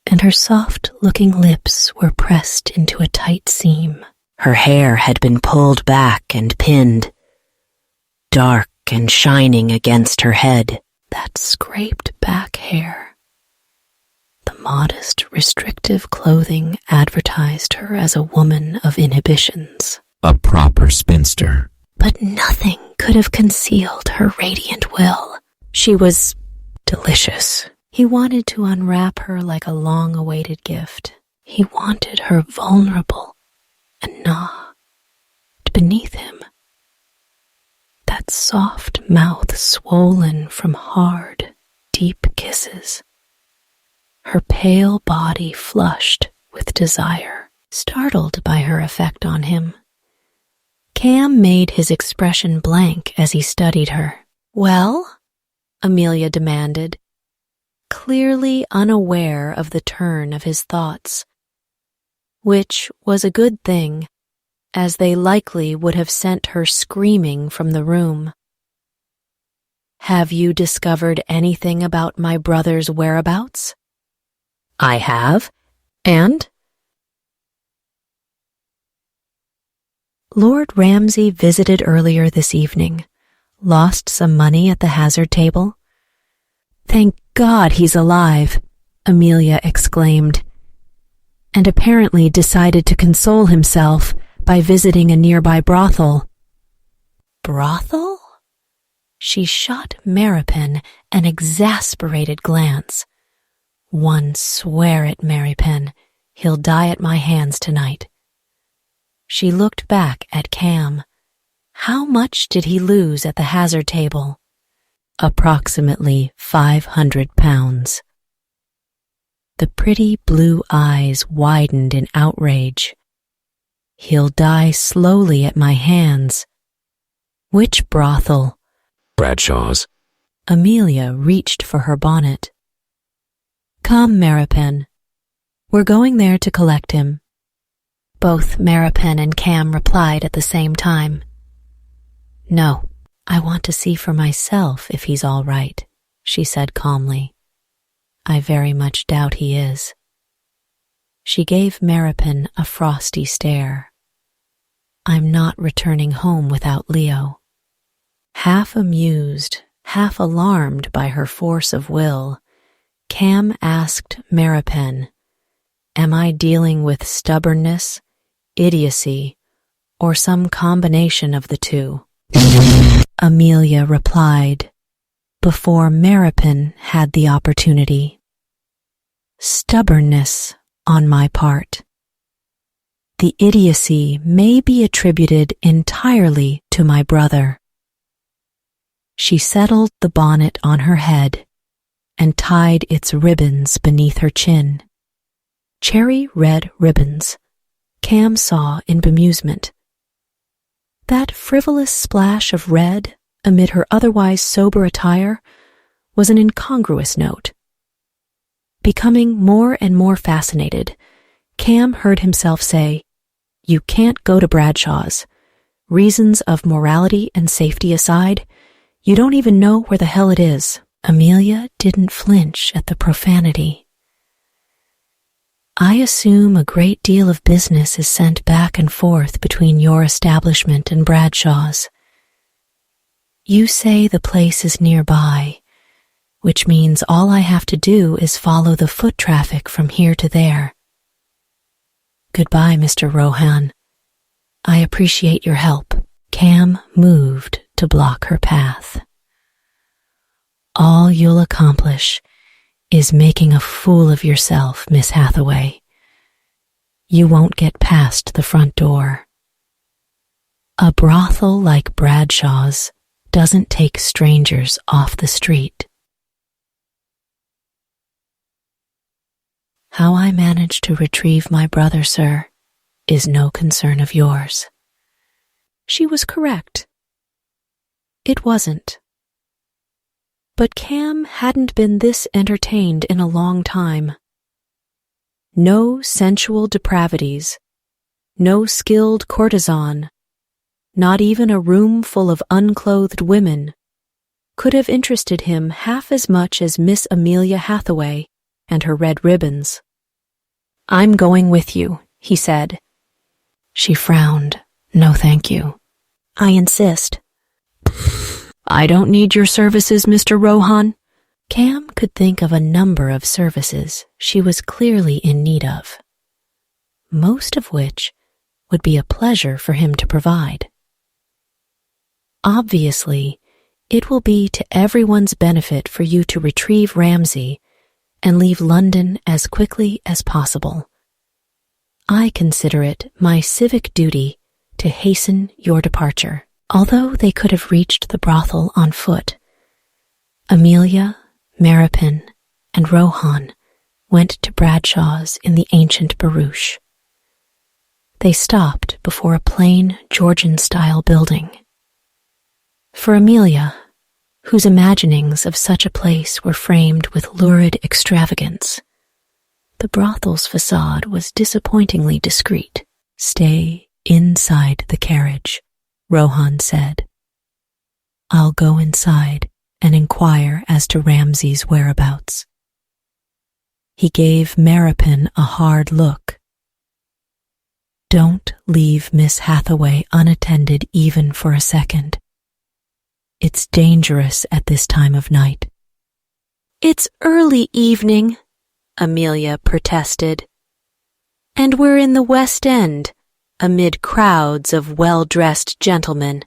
and her soft-looking lips were pressed into a tight seam. Her hair had been pulled back and pinned, dark and shining against her head. That scraped back hair. The modest, restrictive clothing advertised her as a woman of inhibitions. A proper spinster. But nothing could have concealed her radiant will. She was delicious. He wanted to unwrap her like a long-awaited gift. He wanted her vulnerable and gnawed beneath him. That soft mouth swollen from hard, deep kisses. Her pale body flushed with desire. Startled by her effect on him, Cam made his expression blank as he studied her. "Well?" Amelia demanded, clearly unaware of the turn of his thoughts, which was a good thing, as they likely would have sent her screaming from the room. "Have you discovered anything about my brother's whereabouts?" "I have. And?" "Lord Ramsay visited earlier this evening. Lost some money at the hazard table." "Thank God he's alive," Amelia exclaimed, and apparently decided to console himself by visiting a nearby brothel. "Brothel?" She shot Maripin an exasperated glance. "One swear it, Maripin. He'll die at my hands tonight." She looked back at Cam. How much did he lose at the hazard table? Approximately 500 pounds. The pretty blue eyes widened in outrage. "He'll die slowly at my hands." "Which brothel?" Bradshaw's. Amelia reached for her bonnet. "Come, Maripin. We're going there to collect him." Both Maripin and Cam replied at the same time. "No, I want to see for myself if he's all right," she said calmly. "I very much doubt he is." She gave Maripin a frosty stare. "I'm not returning home without Leo." Half amused, half alarmed by her force of will, Cam asked Maripin, "Am I dealing with stubbornness, idiocy, or some combination of the two?" Amelia replied, before Maripin had the opportunity. "Stubbornness on my part. The idiocy may be attributed entirely to my brother." She settled the bonnet on her head and tied its ribbons beneath her chin. Cherry red ribbons, Cam saw in bemusement. That frivolous splash of red amid her otherwise sober attire was an incongruous note. Becoming more and more fascinated, Cam heard himself say, "You can't go to Bradshaw's. Reasons of morality and safety aside, you don't even know where the hell it is." Amelia didn't flinch at the profanity. "I assume a great deal of business is sent back and forth between your establishment and Bradshaw's. You say the place is nearby, which means all I have to do is follow the foot traffic from here to there. Goodbye, Mr. Rohan. I appreciate your help." Cam moved to block her path. "All you'll accomplish is making a fool of yourself, Miss Hathaway. You won't get past the front door. A brothel like Bradshaw's doesn't take strangers off the street." "How I managed to retrieve my brother, sir, is no concern of yours." She was correct. It wasn't. But Cam hadn't been this entertained in a long time. No sensual depravities, no skilled courtesan, not even a room full of unclothed women, could have interested him half as much as Miss Amelia Hathaway and her red ribbons. "I'm going with you," he said. She frowned. "No, thank you." "I insist." "I don't need your services, Mr. Rohan." Cam could think of a number of services she was clearly in need of, most of which would be a pleasure for him to provide. Obviously, it will be to everyone's benefit for you to retrieve Ramsay and leave London as quickly as possible. I consider it my civic duty to hasten your departure. Although they could have reached the brothel on foot, Amelia, Maripin, and Rohan went to Bradshaw's in the ancient barouche. They stopped before a plain Georgian-style building. For Amelia, whose imaginings of such a place were framed with lurid extravagance, the brothel's facade was disappointingly discreet. "Stay inside the carriage," Rohan said. "I'll go inside and inquire as to Ramsay's whereabouts." He gave Maripin a hard look. "Don't leave Miss Hathaway unattended even for a second. It's dangerous at this time of night." "It's early evening," Amelia protested. "And we're in the West End, amid crowds of well-dressed gentlemen.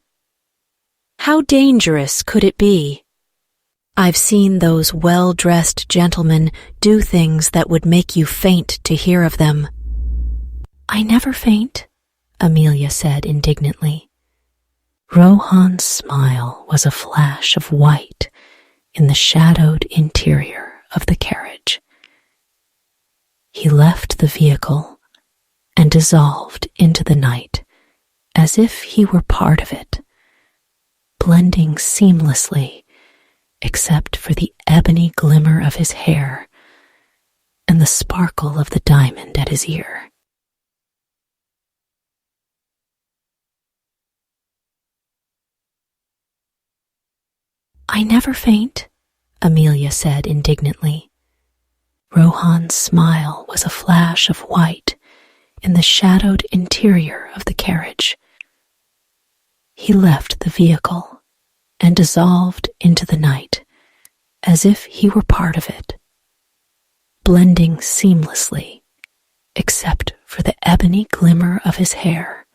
How dangerous could it be? I've seen those well-dressed gentlemen do things that would make you faint to hear of them." "I never faint," Amelia said indignantly. Rohan's smile was a flash of white in the shadowed interior of the carriage. He left the vehicle and dissolved into the night as if he were part of it, blending seamlessly except for the ebony glimmer of his hair and the sparkle of the diamond at his ear. "I never faint," Amelia said indignantly. Rohan's smile was a flash of white in the shadowed interior of the carriage. He left the vehicle and dissolved into the night as if he were part of it, blending seamlessly except for the ebony glimmer of his hair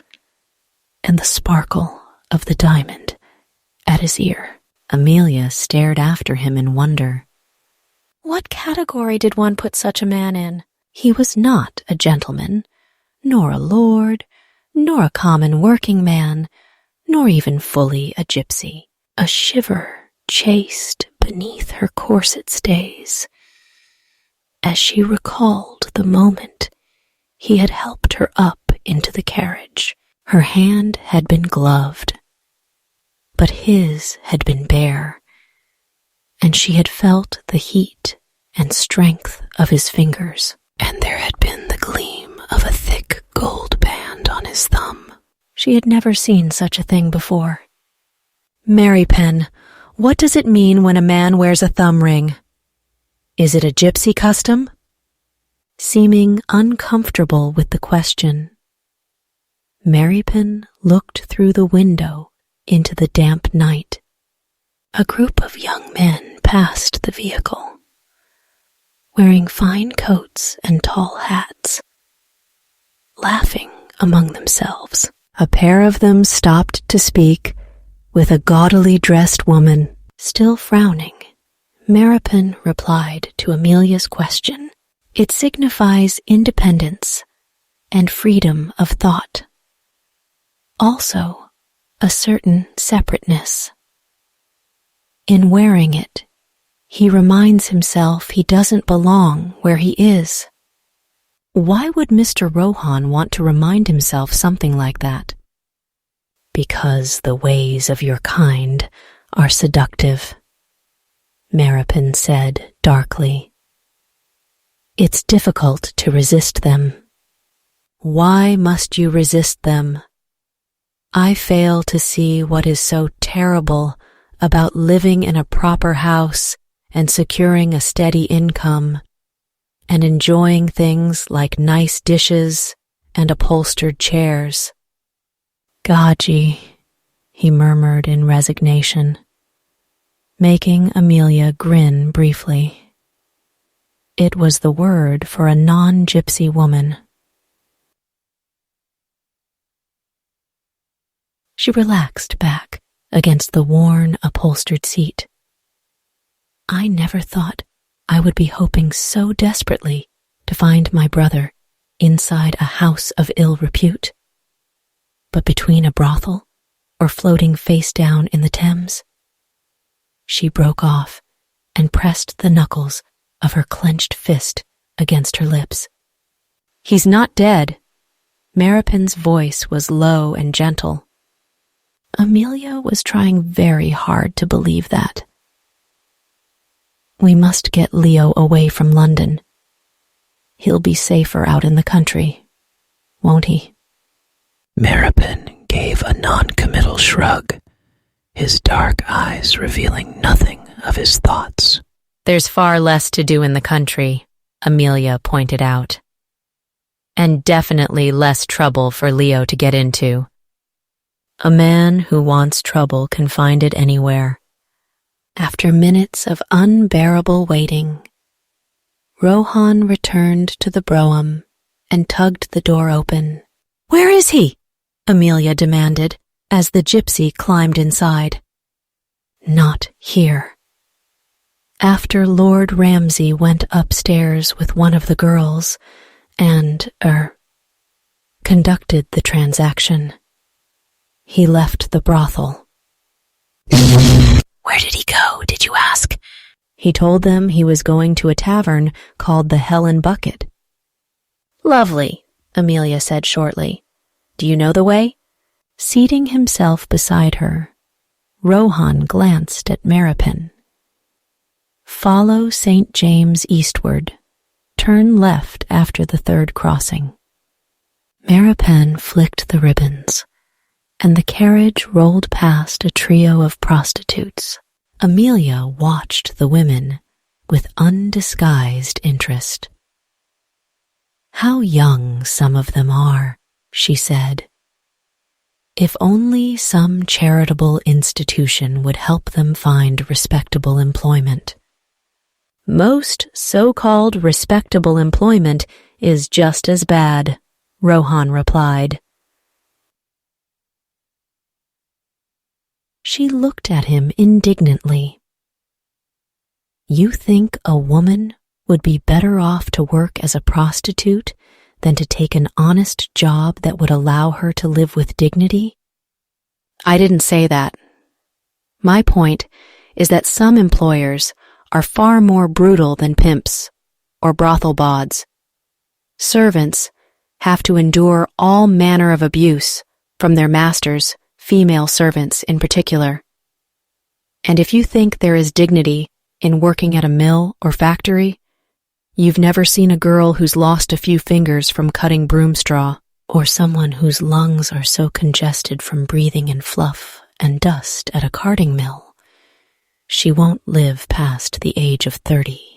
and the sparkle of the diamond at his ear. Amelia stared after him in wonder. What category did one put such a man in? He was not a gentleman, nor a lord, nor a common working man, nor even fully a gypsy. A shiver chased beneath her corset stays as she recalled the moment he had helped her up into the carriage. Her hand had been gloved, but his had been bare, and she had felt the heat and strength of his fingers, and there had been the gleam She had never seen such a thing before. "Marypen, what does it mean when a man wears a thumb ring? Is it a gypsy custom?" Seeming uncomfortable with the question, Marypen looked through the window into the damp night. A group of young men passed the vehicle, wearing fine coats and tall hats, laughing among themselves. A pair of them stopped to speak with a gaudily dressed woman. Still frowning, Marypen replied to Amelia's question. "It signifies independence and freedom of thought. Also, a certain separateness. In wearing it, he reminds himself he doesn't belong where he is." Why would Mr. Rohan want to remind himself something like that? "Because the ways of your kind are seductive," Marypen said darkly. "It's difficult to resist them." "Why must you resist them? I fail to see what is so terrible about living in a proper house and securing a steady income and enjoying things like nice dishes and upholstered chairs." "Gaji," he murmured in resignation, making Amelia grin briefly. It was the word for a non-gypsy woman. She relaxed back against the worn, upholstered seat. "I never thought I would be hoping so desperately to find my brother inside a house of ill repute. But between a brothel or floating face down in the Thames?" She broke off and pressed the knuckles of her clenched fist against her lips. "He's not dead." Marypen's voice was low and gentle. Amelia was trying very hard to believe that. "We must get Leo away from London. He'll be safer out in the country, won't he?" Marypen gave a non-committal shrug, his dark eyes revealing nothing of his thoughts. "There's far less to do in the country," Amelia pointed out. "And definitely less trouble for Leo to get into. A man who wants trouble can find it anywhere." After minutes of unbearable waiting, Rohan returned to the brougham and tugged the door open. "Where is he?" Amelia demanded as the gypsy climbed inside. "Not here." After Lord Ramsay went upstairs with one of the girls and, conducted the transaction, he left the brothel. "Where did he go, did you ask?" He told them he was going to a tavern called the Hell and Bucket. "Lovely," Amelia said shortly. "Do you know the way?" Seating himself beside her, Rohan glanced at Marypen. "Follow St. James eastward. Turn left after the third crossing." Marypen flicked the ribbons, and the carriage rolled past a trio of prostitutes. Amelia watched the women with undisguised interest. "How young some of them are," she said. "If only some charitable institution would help them find respectable employment." "Most so-called respectable employment is just as bad," Rohan replied. She looked at him indignantly. "You think a woman would be better off to work as a prostitute than to take an honest job that would allow her to live with dignity?" "I didn't say that. My point is that some employers are far more brutal than pimps or brothel bawds. Servants have to endure all manner of abuse from their masters, female servants in particular. And if you think there is dignity in working at a mill or factory, you've never seen a girl who's lost a few fingers from cutting broom straw." or someone whose lungs are so congested from breathing in fluff and dust at a carding mill, she won't live past the age of 30.